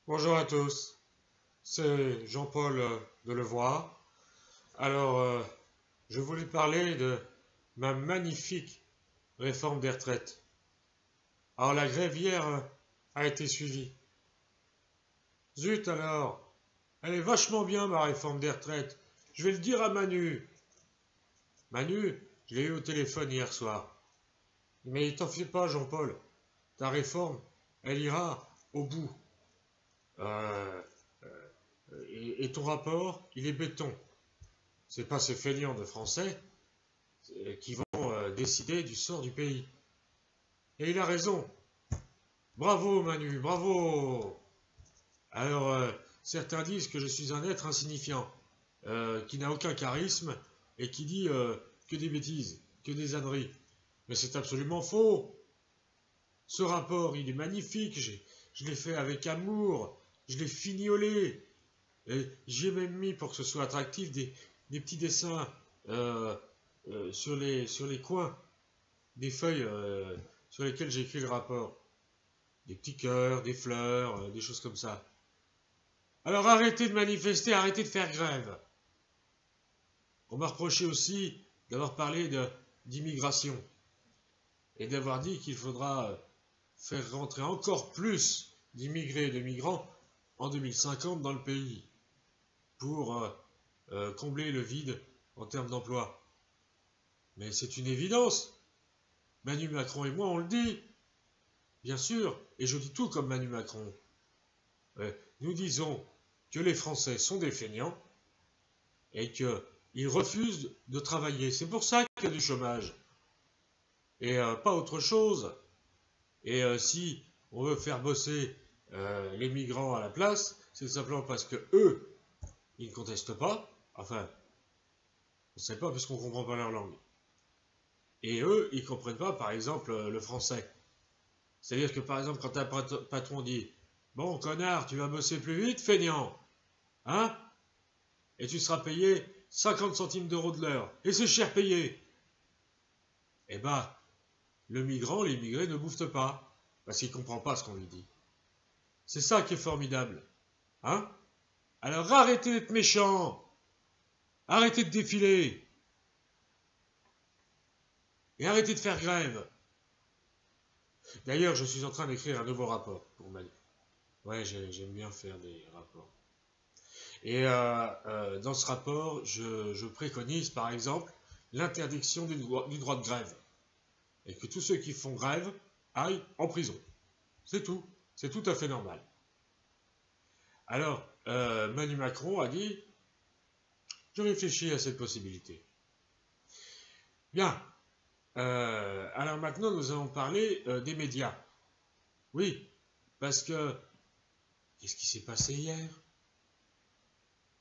Bonjour à tous, c'est Jean-Paul Delevoye. Alors, je voulais parler de ma magnifique réforme des retraites. Alors, la grève hier a été suivie. Zut alors, elle est vachement bien ma réforme des retraites. Je vais le dire à Manu. Manu, je l'ai eu au téléphone hier soir. Mais t'en fais pas, Jean-Paul. Ta réforme, elle ira au bout. Euh, et ton rapport, il est béton. C'est pas ces feignants de Français qui vont décider du sort du pays. Et il a raison. Bravo Manu, bravo. Alors, certains disent que je suis un être insignifiant, qui n'a aucun charisme et qui dit que des bêtises, que des âneries. Mais c'est absolument faux. Ce rapport, il est magnifique. Je l'ai fait avec amour. Je l'ai fignolé. J'y ai même mis, pour que ce soit attractif, des petits dessins sur les coins des feuilles sur lesquelles j'ai écrit le rapport. Des petits cœurs, des fleurs, des choses comme ça. Alors arrêtez de manifester, arrêtez de faire grève. On m'a reproché aussi d'avoir parlé d'immigration et d'avoir dit qu'il faudra faire rentrer encore plus d'immigrés et de migrants en 2050 dans le pays pour combler le vide en termes d'emploi. Mais c'est une évidence. Manu Macron et moi, on le dit. Bien sûr, et je dis tout comme Manu Macron. Nous disons que les Français sont des feignants et qu'ils refusent de travailler. C'est pour ça qu'il y a du chômage. Et pas autre chose. Et si on veut faire bosser les migrants à la place, c'est simplement parce que eux, ils ne contestent pas. Enfin, on ne sait pas parce qu'on ne comprend pas leur langue. Et eux, ils ne comprennent pas, par exemple, le français. C'est-à-dire que, par exemple, quand un patron dit « Bon, connard, tu vas bosser plus vite, feignant, hein? Et tu seras payé 50 centimes d'euros de l'heure. Et c'est cher payé. » Eh ben, le migrant, l'immigré ne bouffe pas, parce qu'il ne comprend pas ce qu'on lui dit. C'est ça qui est formidable. Hein? Alors arrêtez d'être méchants. Arrêtez de défiler. Et arrêtez de faire grève. D'ailleurs, je suis en train d'écrire un nouveau rapport pour Mali. Ouais, j'aime bien faire des rapports. Et dans ce rapport, je préconise, par exemple, l'interdiction du droit de grève. Et que tous ceux qui font grève aillent en prison. C'est tout. C'est tout à fait normal. Alors, Manu Macron a dit « Je réfléchis à cette possibilité ». Bien. Alors maintenant, nous allons parler des médias. Oui, parce que qu'est-ce qui s'est passé hier?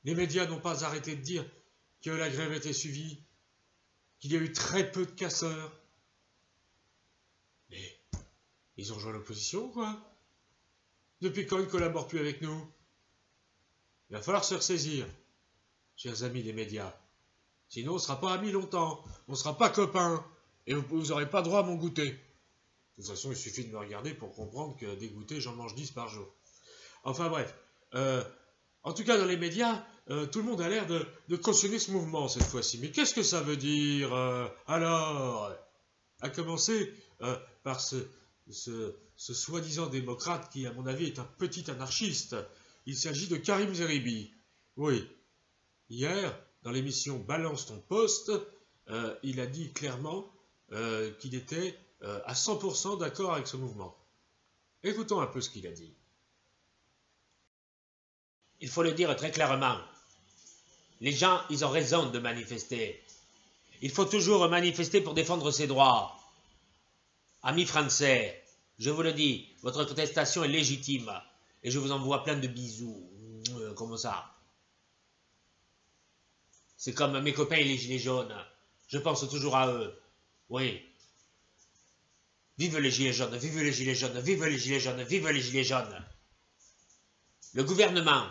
Les médias n'ont pas arrêté de dire que la grève était suivie, qu'il y a eu très peu de casseurs. Mais ils ont rejoint l'opposition, quoi. Depuis quand ils ne collaborent plus avec nous? Il va falloir se ressaisir, chers amis des médias. Sinon, on ne sera pas amis longtemps, on ne sera pas copains, et vous n'aurez pas droit à mon goûter. De toute façon, il suffit de me regarder pour comprendre que des goûters, j'en mange 10 par jour. Enfin bref, en tout cas dans les médias, tout le monde a l'air de cautionner ce mouvement cette fois-ci. Mais qu'est-ce que ça veut dire alors? À commencer par ce soi-disant démocrate qui, à mon avis, est un petit anarchiste. Il s'agit de Karim Zeribi. Oui, hier, dans l'émission Balance ton poste, il a dit clairement qu'il était à 100% d'accord avec ce mouvement. Écoutons un peu ce qu'il a dit. Il faut le dire très clairement. Les gens, ils ont raison de manifester. Il faut toujours manifester pour défendre ses droits. Amis français, je vous le dis, votre contestation est légitime. Et je vous envoie plein de bisous. Comme ça. C'est comme mes copains et les gilets jaunes. Je pense toujours à eux. Oui. Vive les gilets jaunes, vive les gilets jaunes, vive les gilets jaunes, vive les gilets jaunes. Le gouvernement,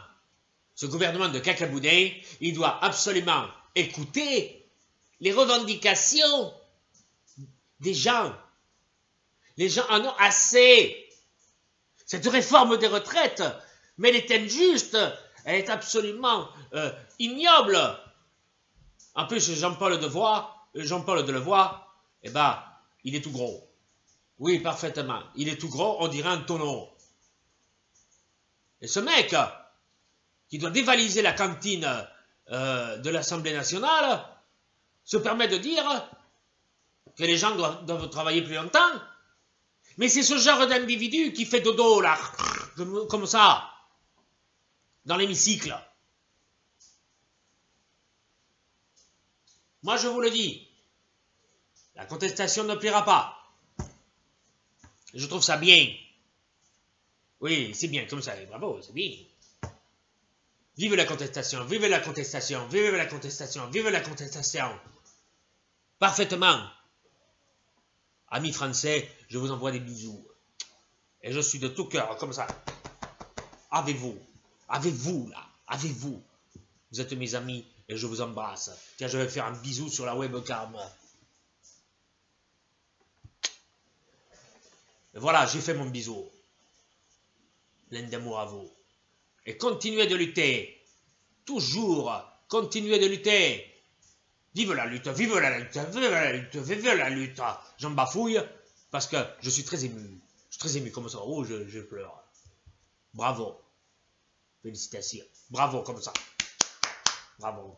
ce gouvernement de cacaboudin, il doit absolument écouter les revendications des gens. Les gens en ont assez. Cette réforme des retraites, Mais elle est injuste, elle est absolument ignoble. En plus, Jean-Paul Delevoye, eh ben, il est tout gros. Oui, parfaitement. Il est tout gros, on dirait un tonneau. Et ce mec, qui doit dévaliser la cantine de l'Assemblée nationale, se permet de dire que les gens doivent travailler plus longtemps. Mais c'est ce genre d'individu qui fait dodo, là, comme ça, dans l'hémicycle. Moi, je vous le dis, la contestation ne plaira pas. Je trouve ça bien. Oui, c'est bien comme ça, bravo, c'est bien. Vive la contestation, vive la contestation, vive la contestation, vive la contestation. Parfaitement. Amis français, je vous envoie des bisous. Et je suis de tout cœur, comme ça. Avec vous là, avec vous. Vous êtes mes amis et je vous embrasse. Tiens, je vais faire un bisou sur la webcam. Et voilà, j'ai fait mon bisou. Plein d'amour à vous. Et continuez de lutter. Toujours, continuez de lutter. Vive la lutte, vive la lutte, vive la lutte, vive la lutte. J'en bafouille parce que je suis très ému. Je suis très ému comme ça. Oh, je pleure. Bravo. Félicitations. Bravo comme ça. Bravo.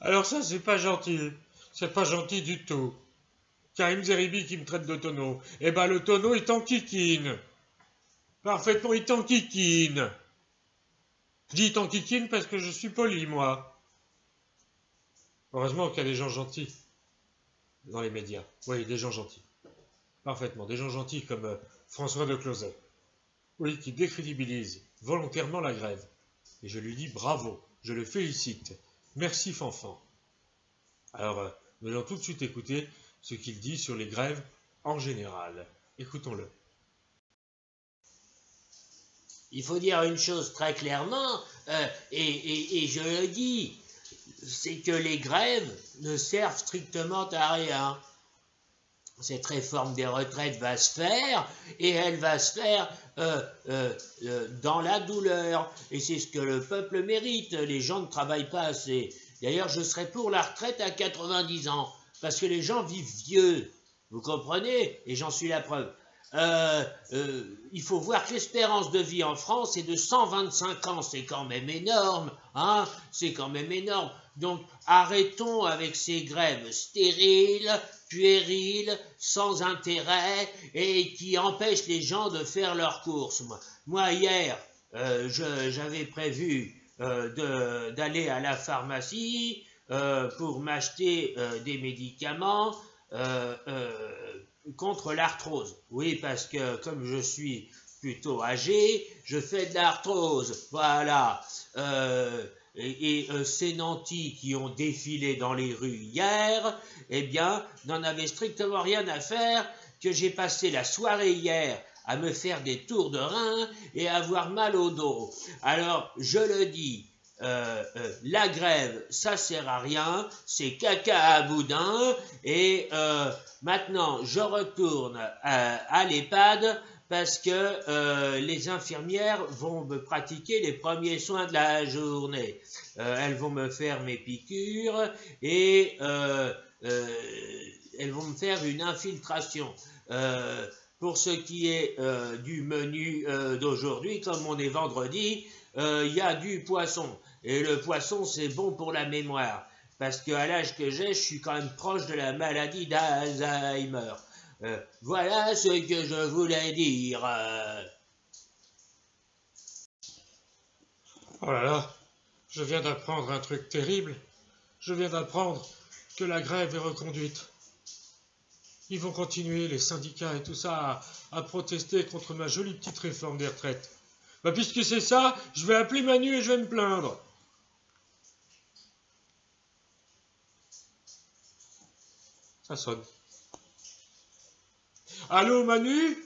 Alors ça, c'est pas gentil. C'est pas gentil du tout. Karim Zeribi qui me traite de tonneau. Eh ben, le tonneau, il t'enquiquine. Parfaitement, il t'enquiquine. Je dis t'enquiquine parce que je suis poli, moi. Heureusement qu'il y a des gens gentils dans les médias. Oui, des gens gentils. Parfaitement, des gens gentils comme François de Closet. Oui, qui décrédibilise volontairement la grève. Et je lui dis bravo, je le félicite. Merci Fanfan. Alors, nous allons tout de suite écouter ce qu'il dit sur les grèves en général. Écoutons-le. Il faut dire une chose très clairement, et je le dis, c'est que les grèves ne servent strictement à rien. Cette réforme des retraites va se faire, et elle va se faire dans la douleur. Et c'est ce que le peuple mérite. Les gens ne travaillent pas assez. D'ailleurs, je serais pour la retraite à 90 ans, parce que les gens vivent vieux. Vous comprenez? Et j'en suis la preuve. Il faut voir que l'espérance de vie en France est de 125 ans, c'est quand même énorme, hein, c'est quand même énorme. Donc arrêtons avec ces grèves stériles, puériles, sans intérêt et qui empêchent les gens de faire leurs courses. Moi hier, j'avais prévu d'aller à la pharmacie pour m'acheter des médicaments contre l'arthrose. Oui, parce que comme je suis plutôt âgé, je fais de l'arthrose. Voilà. Ces nantis qui ont défilé dans les rues hier, eh bien, n'en avaient strictement rien à faire que j'ai passé la soirée hier à me faire des tours de rein et à avoir mal au dos. Alors, je le dis, la grève, ça sert à rien, c'est caca à boudin, et maintenant, je retourne à l'EHPAD parce que les infirmières vont me pratiquer les premiers soins de la journée. Elles vont me faire mes piqûres et elles vont me faire une infiltration. Pour ce qui est du menu d'aujourd'hui, comme on est vendredi, il y a du poisson. Et le poisson, c'est bon pour la mémoire. Parce qu'à l'âge que j'ai, je suis quand même proche de la maladie d'Alzheimer. Voilà ce que je voulais dire. Oh là là, je viens d'apprendre un truc terrible. Je viens d'apprendre que la grève est reconduite. Ils vont continuer, les syndicats et tout ça, à protester contre ma jolie petite réforme des retraites. Bah, puisque c'est ça, je vais appeler Manu et je vais me plaindre. Ça sonne. Allô, Manu?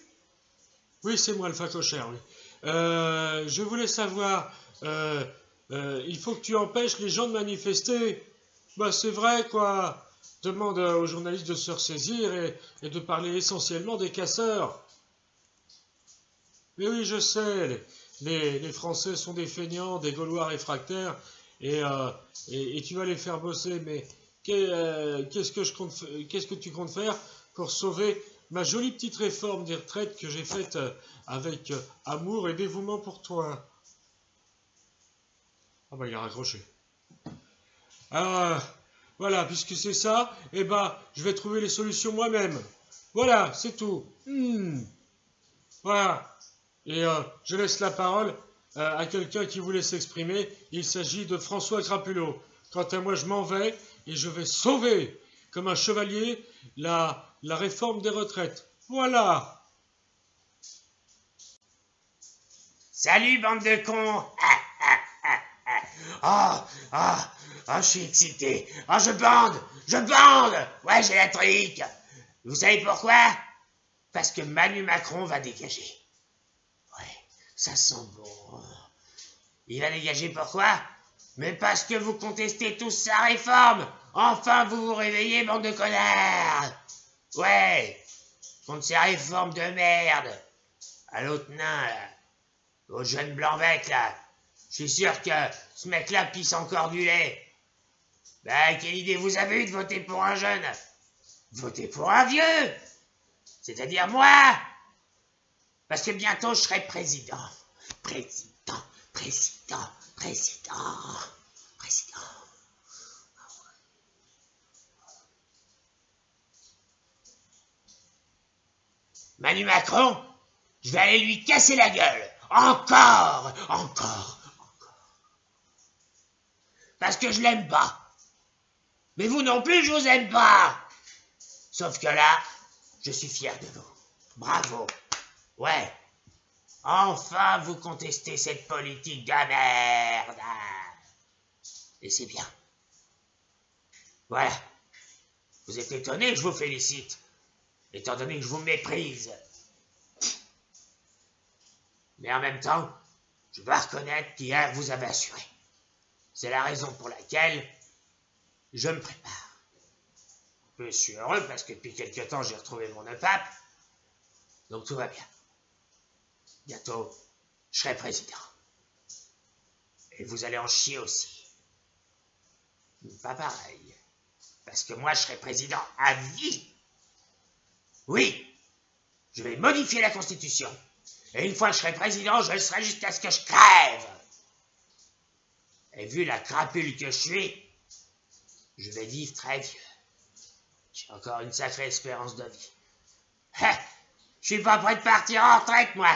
Oui, c'est moi, le facochère, oui. Je voulais savoir, il faut que tu empêches les gens de manifester. Bah, c'est vrai, quoi. Demande aux journalistes de se ressaisir et de parler essentiellement des casseurs. Mais oui, je sais, les Français sont des feignants, des Gaulois réfractaires, et tu vas les faire bosser, mais qu'est-ce que tu comptes faire pour sauver ma jolie petite réforme des retraites que j'ai faite avec amour et dévouement pour toi? Ah bah il a raccroché. Alors, voilà, puisque c'est ça, eh ben, je vais trouver les solutions moi-même. Voilà, c'est tout. Voilà. Et je laisse la parole à quelqu'un qui voulait s'exprimer. Il s'agit de François Crapulot. Quant à moi, je m'en vais et je vais sauver, comme un chevalier, la réforme des retraites. Voilà. Salut, bande de cons! Je suis excité. Je bande! Je bande! Ouais, j'ai la trique. Vous savez pourquoi? Parce que Manu Macron va dégager. Ouais, ça sent bon. Il va dégager pourquoi? Mais parce que vous contestez tous sa réforme. Enfin, vous vous réveillez, bande de connards. Ouais, contre ces réformes de merde. À l'autre nain, là. Au jeune blanc-bec, là. Je suis sûr que ce mec-là pisse encore du lait. Ben, quelle idée vous avez eu de voter pour un jeune? Votez pour un vieux! C'est-à-dire moi! Parce que bientôt je serai président. Président. Manu Macron, je vais aller lui casser la gueule. Encore. Parce que je l'aime pas. Mais vous non plus, je vous aime pas. Sauf que là, je suis fier de vous. Bravo. Ouais. Enfin, vous contestez cette politique de merde. Et c'est bien. Voilà. Vous êtes étonné que je vous félicite, étant donné que je vous méprise. Mais en même temps, je dois reconnaître qu'hier vous avez assuré. C'est la raison pour laquelle je me prépare. Je suis heureux parce que depuis quelque temps j'ai retrouvé mon pape, donc tout va bien. Bientôt, je serai président. Et vous allez en chier aussi. Pas pareil. Parce que moi, je serai président à vie. Oui, je vais modifier la Constitution. Et une fois que je serai président, je le serai jusqu'à ce que je crève. Et vu la crapule que je suis, je vais vivre très vieux. J'ai encore une sacrée espérance de vie. Je suis pas prêt de partir en retraite, moi.